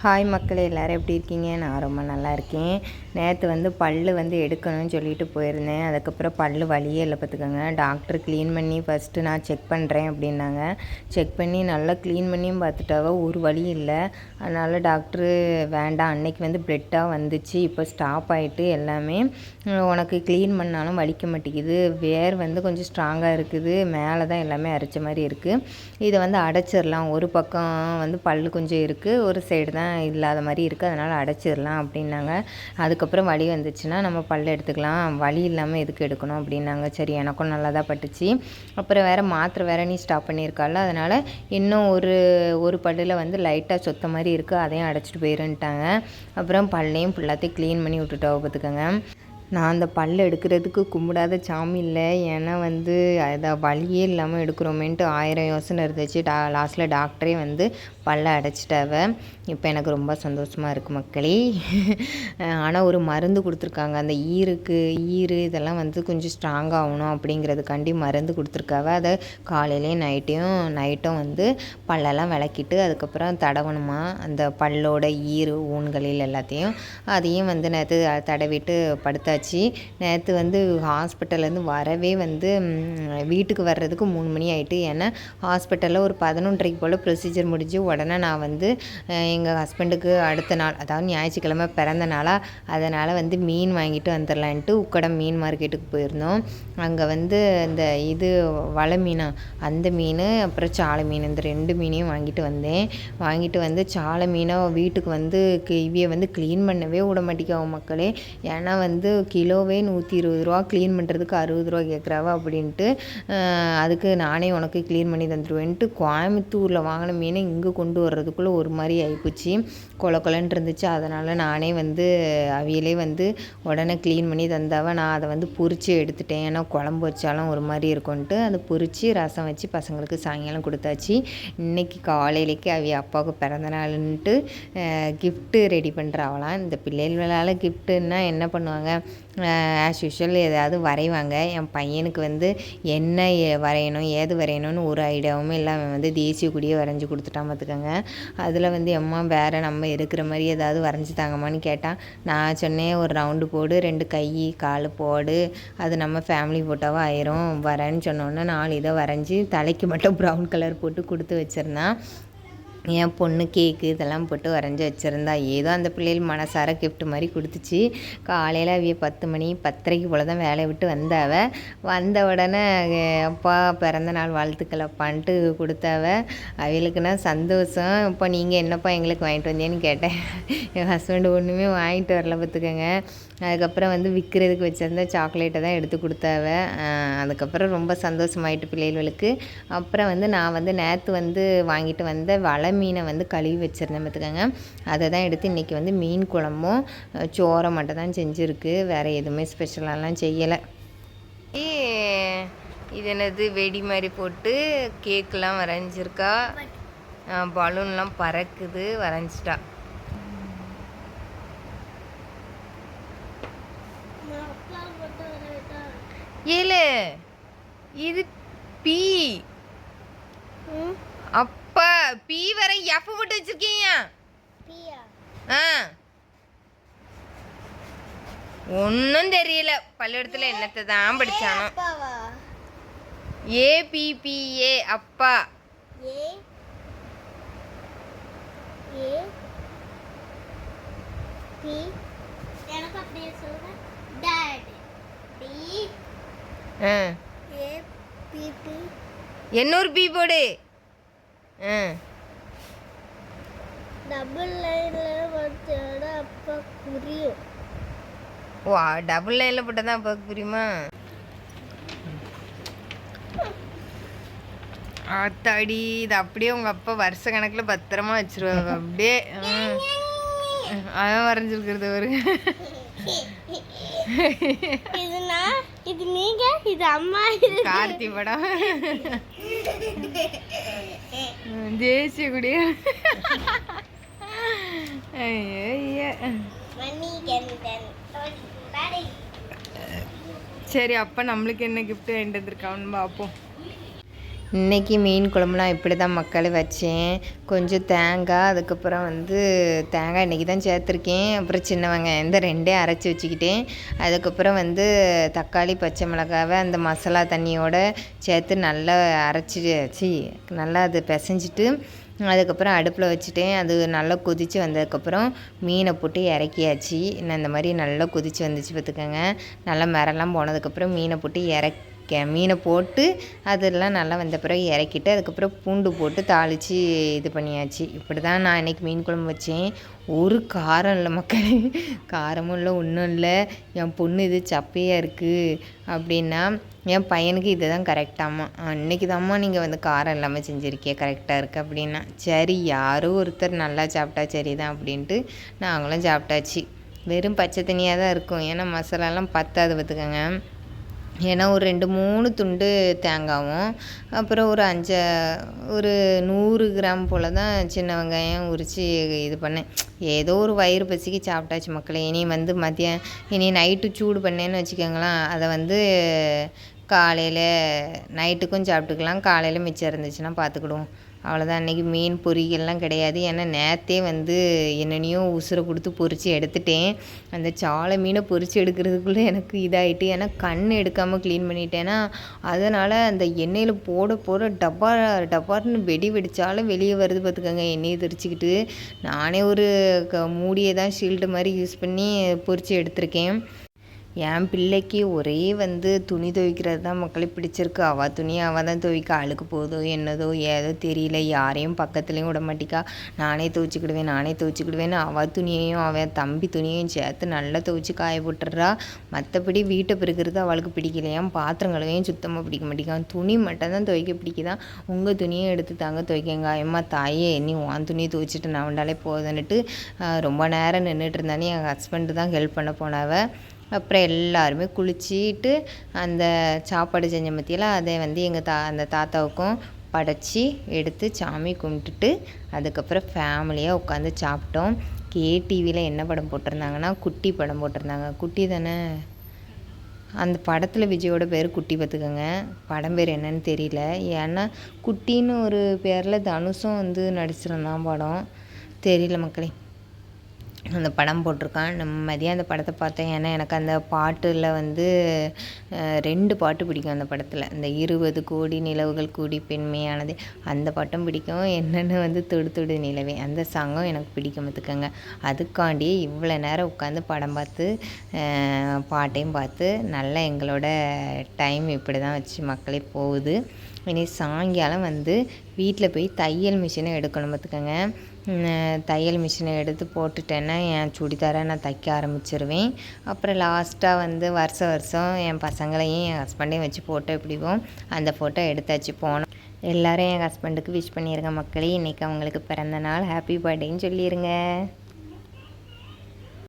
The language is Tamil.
ஹாய் மக்களே, எல்லோரும் எப்படி இருக்கீங்க? நான் ரொம்ப நல்லா இருக்கேன். நேற்று பல் எடுக்கணும்னு சொல்லிட்டு போயிருந்தேன். அதுக்கப்புறம் பல் வலியே இல்லை பார்த்துக்கோங்க. டாக்டர் க்ளீன் பண்ணி ஃபஸ்ட்டு நான் செக் பண்ணுறேன் அப்படின்னாங்க. செக் பண்ணி நல்லா க்ளீன் பண்ணியும் பார்த்துட்டாவ, ஒரு வலி இல்லை. அதனால் டாக்டரு வேண்டாம், அன்னைக்கு ப்ளட்டாக வந்துச்சு, இப்போ ஸ்டாப் ஆகிட்டு எல்லாமே. உனக்கு க்ளீன் பண்ணாலும் வலிக்க மாட்டேங்குது, வேர் கொஞ்சம் ஸ்ட்ராங்காக இருக்குது, மேலே தான் எல்லாமே அரைச்ச மாதிரி இருக்குது. இதை அடைச்சிடலாம். ஒரு பக்கம் பல் கொஞ்சம் இருக்குது, ஒரு சைடு தான் இல்லாத மாதிரி இருக்குது, அதனால் அடைச்சிடலாம் அப்படின்னாங்க. அதுக்கப்புறம் வலி வந்துச்சுன்னா நம்ம பல் எடுத்துக்கலாம், வலி இல்லாமல் எதுக்கு எடுக்கணும் அப்படின்னாங்க. சரி, எனக்கும் நல்லா தான் பட்டுச்சு. அப்புறம் வேறு மாத்திரை வேறு நீ ஸ்டாப் பண்ணியிருக்கால, அதனால் இன்னும் ஒரு பல்லில் லைட்டாக சொத்த மாதிரி இருக்குது, அதையும் அடைச்சிட்டு போயிருந்துட்டாங்க. அப்புறம் பல்லையும் ஃபுல்லாத்தையும் க்ளீன் பண்ணி விட்டுட்டோம் பார்த்துக்கோங்க. நான் அந்த பல் எடுக்கிறதுக்கு கும்பிடாத சாமி இல்லை. ஏன்னா அதை வலியே இல்லாமல் எடுக்கிறோமேன்ட்டு 1000 யோசனை இருந்துச்சு. லாஸ்ட்டில் டாக்டரே பல்லை அடைச்சிட்டாவ. இப்போ எனக்கு ரொம்ப சந்தோஷமாக இருக்குது மக்களே. ஆனால் ஒரு மருந்து கொடுத்துருக்காங்க, அந்த ஈரு இதெல்லாம் கொஞ்சம் ஸ்ட்ராங் ஆகணும் அப்படிங்கிறதுக்காண்டி மருந்து கொடுத்துருக்காவ. அதை காலையிலையும் நைட்டும் பல்லெல்லாம் விளக்கிட்டு அதுக்கப்புறம் தடவணுமா, அந்த பல்லோட ஊன்களில் எல்லாத்தையும். அதையும் நேற்று தடவிட்டு படுத்தாச்சு. நேற்று ஹாஸ்பிட்டல்லேருந்து வரவே வீட்டுக்கு வர்றதுக்கு 3 மணி ஆகிட்டு. ஏன்னா ஹாஸ்பிட்டலில் ஒரு 11:30 போல் ப்ரொசீஜர் முடிஞ்சு உடனே நான் எங்கள் ஹஸ்பண்டுக்கு அடுத்த நாள், அதாவது ஞாயிற்றுக்கிழமை பிறந்த நாளாக, அதனால் மீன் வாங்கிட்டு வந்துடலான்ட்டு உக்கடம் மீன் மார்க்கெட்டுக்கு போயிருந்தோம். அங்கே இந்த வலை மீனா, அந்த மீன் அப்புறம் சாலை மீன், இந்த 2 மீனையும் வாங்கிட்டு சாலை மீனை வீட்டுக்கு இவையை க்ளீன் பண்ணவே விட மாட்டேங்காவும் மக்களே. ஏன்னா கிலோவே 120 ரூபா, க்ளீன் பண்ணுறதுக்கு 60 ரூபா கேட்குறாவா அப்படின்ட்டு. அதுக்கு நானே உனக்கு க்ளீன் பண்ணி தந்துடுவேன்ட்டு கோயம்புத்தூரில் வாங்கின மீனை இங்கே கொண்டு வர்றதுக்குள்ளே ஒரு மாதிரி ஆகிப்போச்சு, கொலன்னு இருந்துச்சு. அதனால் நானே அவியலே உடனே க்ளீன் பண்ணி தந்தாவ. நான் அதை பொரித்து எடுத்துட்டேன், ஏன்னா குழம்பு வச்சாலும் ஒரு மாதிரி இருக்கும்ன்ட்டு அதை பொரித்து ரசம் வச்சு பசங்களுக்கு சாயங்காலம் கொடுத்தாச்சு. இன்றைக்கி காலையிலேக்கு அவிய அப்பாவுக்கு பிறந்த நாளுன்ட்டு கிஃப்ட்டு ரெடி பண்ணுறாவலாம். இந்த பிள்ளைகளால் கிஃப்ட்டுன்னா என்ன பண்ணுவாங்க, ஆஸ் யூஷுவல் ஏதாவது வரைவாங்க. என் பையனுக்கு என்ன வரையணும் ஏது வரையணும்னு ஒரு ஐடியாவும் இல்லாமல் தேசிய கொடியை வரைஞ்சி கொடுத்துட்டான் பார்த்துக்கோங்க. அதில் அம்மா வேறு நம்ம இருக்கிற மாதிரி ஏதாவது வரைஞ்சி தாங்கம்மான்னு கேட்டால், நான் சொன்னேன் ஒரு ரவுண்டு போடு, 2 கை கால் போடு, அது நம்ம ஃபேமிலி ஃபோட்டோவாக ஆயிரும், வரேன்னு சொன்னோன்னே 4 இதை வரைஞ்சி தலைக்கு மட்டும் ப்ரௌன் கலர் போட்டு கொடுத்து வச்சுருந்தான். என் பொண்ணு கேக்கு இதெல்லாம் போட்டு வரைஞ்சி வச்சுருந்தா. ஏதோ அந்த பிள்ளைகள் மனசார கிஃப்ட் மாதிரி கொடுத்துச்சு. காலையில் அவிய 10 மணி 10:30 போல் தான் வேலையை விட்டு வந்த உடனே அப்பா பிறந்த நாள் வாழ்த்துக்கள் அப்பான்ட்டு கொடுத்தாவ. அவளுக்குன்னா சந்தோஷம். இப்போ நீங்கள் என்னப்பா எங்களுக்கு வாங்கிட்டு வந்தேன்னு கேட்டேன். என் ஹஸ்பண்டு ஒன்றுமே வாங்கிட்டு வரல பார்த்துக்கோங்க. அதுக்கப்புறம் விற்கிறதுக்கு வச்சுருந்த சாக்லேட்டை தான் எடுத்து கொடுத்தாவ. அதுக்கப்புறம் ரொம்ப சந்தோஷமாயிட்டு பிள்ளைகளுக்கு. அப்புறம் நான் நேற்று வாங்கிட்டு வந்த வலை மீனை கழுவி வச்சுருந்தேன் பார்த்துக்கோங்க. அதை தான் எடுத்து இன்றைக்கி மீன் குழம்பும் சோறை மட்டும் தான் செஞ்சுருக்கு, வேறு எதுவுமே ஸ்பெஷலாலாம் செய்யலை. இது என்னது வெடி மாதிரி போட்டு கேக்கெலாம் வரைஞ்சிருக்கா, பலூன்லாம் பறக்குது, வரைஞ்சிட்டா. ஏழு இது பி அப்பா பி வர எஃப் போட்டு வச்சிருக்கீங்க. ஒன்றும் தெரியல, பள்ளிக்கூடத்தில் என்னத்தை தான் படிச்சானோ. APPA அப்பா. என்னொரு பி போடு. டபுள் லைன்ல அப்பா புரியும். ஓ, டபுள் லைனில் போட்டால் தான் அப்பாவுக்கு புரியுமா? ஆத்தாடி, இது அப்படியே உங்கள் அப்பா வருஷ கணக்கில் பத்திரமா வச்சுருவாங்க. அப்படியே அவன் வரைஞ்சிருக்கிறது ஒரு இது நீங்க, இது அம்மா, கார்த்தி படம், தேசிய கொடிய. சரி, அப்போ நம்மளுக்கு என்ன கிஃப்ட் வேண்டியது இருக்கான்னு பார்ப்போம். இன்றைக்கி மீன் குழம்புலாம் இப்படி தான் மக்கள் வச்சேன். கொஞ்சம் தேங்காய், அதுக்கப்புறம் வந்து தேங்காய் இன்றைக்கி தான் சேர்த்துருக்கேன். அப்புறம் சின்ன வெங்காயம் இந்த 2 அரைச்சி வச்சுக்கிட்டேன். அதுக்கப்புறம் வந்து தக்காளி, பச்சை மிளகாவை அந்த மசாலா தண்ணியோடு சேர்த்து நல்லா நல்லா அது பிசைஞ்சிட்டு அதுக்கப்புறம் அடுப்பில் வச்சுட்டேன். அது நல்லா கொதித்து வந்ததுக்கப்புறம் மீனை போட்டு இறக்கியாச்சு. நான் இந்த மாதிரி நல்லா கொதித்து வந்துச்சு பார்த்துக்கோங்க. நல்லா மிரெல்லாம் போனதுக்கப்புறம் மீனை போட்டு அதெல்லாம் நல்லா வந்த பிறகு இறக்கிட்டு அதுக்கப்புறம் பூண்டு போட்டு தாளித்து இது பண்ணியாச்சு. இப்படி தான் நான் இன்றைக்கி மீன் குழம்பு வச்சேன். ஒரு காரம் இல்லை மக்களே, காரமும் இல்லை ஒன்றும் இல்லை. என் பொண்ணு இது சப்பையாக இருக்குது அப்படின்னா என் பையனுக்கு இது தான் கரெக்டாம்மா. அன்றைக்கி தாம்மா நீங்கள் வந்து காரம் இல்லாமல் செஞ்சுருக்கிய கரெக்டாக இருக்குது அப்படின்னா. சரி யாரோ ஒருத்தர் நல்லா சாப்பிட்டா சரி தான் அப்படின்ட்டு நாங்களும் சாப்பிட்டாச்சு. வெறும் பச்சை தண்ணியாக தான் இருக்கும், ஏன்னா மசாலாலாம் பத்தாது பார்த்துக்கோங்க. ஏன்னா ஒரு 2-3 துண்டு தேங்காயும் அப்புறம் ஒரு 100 கிராம் போல் தான் சின்ன வெங்காயம் உரித்து இது பண்ணேன். ஏதோ ஒரு வயிறு பசிக்கு சாப்பிட்டாச்சு மக்களே. இனி வந்து இனி நைட்டு சூடு பண்ணேன்னு வச்சுக்கோங்களேன். அதை வந்து காலையில் நைட்டுக்கும் சாப்பிட்டுக்கலாம், காலையில் மிச்சம் இருந்துச்சுன்னா பார்த்துக்கிடுவோம். அவ்வளோதான். அன்றைக்கி மீன் பொரியல்லாம் கிடையாது. ஏன்னா நேற்றே வந்து என்னென்னையோ உசுரை கொடுத்து பொரித்து எடுத்துட்டேன். அந்த சாலை மீனை பொரித்து எடுக்கிறதுக்குள்ளே எனக்கு இதாகிட்டு, ஏன்னா கண் எடுக்காமல் க்ளீன் பண்ணிட்டேன்னா அதனால் அந்த எண்ணெயில் போட டப்பார்னு வெடிச்சாலும் வெளியே வருது பார்த்துக்கோங்க. எண்ணெயை தெரிச்சிக்கிட்டு நானே ஒரு மூடியை தான் ஷீல்டு மாதிரி யூஸ் பண்ணி பொரித்து எடுத்திருக்கேன். என் பிள்ளைக்கு ஒரே வந்து துணி துவைக்கிறது தான் மக்களே பிடிச்சிருக்கு. அவள் துணியை அவள் தான் துவைக்க, அழுக்கு போதோ என்னதோ ஏதோ தெரியல, யாரையும் பக்கத்துலேயும் விட மாட்டிக்கா. நானே துவைச்சிக்கிடுவேன்னு அவள் துணியையும் அவன் தம்பி துணியையும் சேர்த்து நல்லா துவைச்சி காய போட்டுடுறா. மற்றபடி வீட்டை பெருக்கிறது அவளுக்கு பிடிக்கலையாம், பாத்திரம் கழுவையும் சுத்தமாக பிடிக்க மாட்டேங்கான். துணி மட்டும் தான் துவைக்க பிடிக்குதான். உங்கள் துணியை எடுத்து தாங்க துவைக்கங்க. அம்மா தாயே நீ உன் துணியை துவைச்சிட்டு நான் வந்தாலே போதுன்னுட்டு ரொம்ப நேரம் நின்றுட்டு இருந்தானே. என் ஹஸ்பண்டு தான் ஹெல்ப் பண்ண போனாவ. அப்புறம் எல்லாருமே குளிச்சுட்டு அந்த சாப்பாடு செஞ்ச மத்தியில் அதை வந்து அந்த தாத்தாவுக்கும் படைச்சி எடுத்து சாமி கும்பிட்டுட்டு அதுக்கப்புறம் ஃபேமிலியாக உட்காந்து சாப்பிட்டோம். டிவியில் என்ன படம் போட்டிருந்தாங்கன்னா குட்டி படம் போட்டிருந்தாங்க. குட்டி தானே அந்த படத்தில் விஜயோட பேர் குட்டி பார்த்துக்கோங்க. படம் பேர் என்னன்னு தெரியல, ஏன்னா குட்டின்னு ஒரு பேரில் தனுஷும் வந்து நடிச்சிருந்தான். படம் தெரியல மக்களே. அந்த படம் போட்டிருக்கான். நம்ம மதியம் அந்த படத்தை பார்த்தேன். ஏன்னா எனக்கு அந்த பாட்டில் வந்து 2 பாட்டு பிடிக்கும் அந்த படத்தில். இந்த 20 கோடி நிலவுகள் கூடி பெண்மையானது அந்த பாட்டும் பிடிக்கும். என்னென்னு வந்து தொடு நிலவே அந்த சாங்கும் எனக்கு பிடிக்கும் பார்த்துக்கோங்க. அதுக்காண்டி இவ்வளோ நேரம் உட்காந்து படம் பார்த்து பாட்டையும் பார்த்து நல்லா எங்களோட டைம் இப்படி தான் வச்சு மக்களே போகுது. இனி சாயங்காலம் வந்து வீட்டில் போய் தையல் மிஷினை எடுக்கணும் பார்த்துக்கோங்க. தையல் மிஷினை எடுத்து போட்டுட்டேன்னா என் சுடிதாரை நான் தைக்க ஆரம்பிச்சிருவேன். அப்புறம் லாஸ்ட்டாக வந்து வருஷம் என் பசங்களையும் என் ஹஸ்பண்டையும் வச்சு ஃபோட்டோ பிடிப்போம். அந்த ஃபோட்டோ எடுத்தாச்சு போனோம். எல்லோரும் என் ஹஸ்பண்டுக்கு விஷ் பண்ணிடுங்க மக்களே. இன்றைக்கி அவங்களுக்கு பிறந்த நாள், ஹாப்பி பர்த்டேன்னு சொல்லிடுங்க.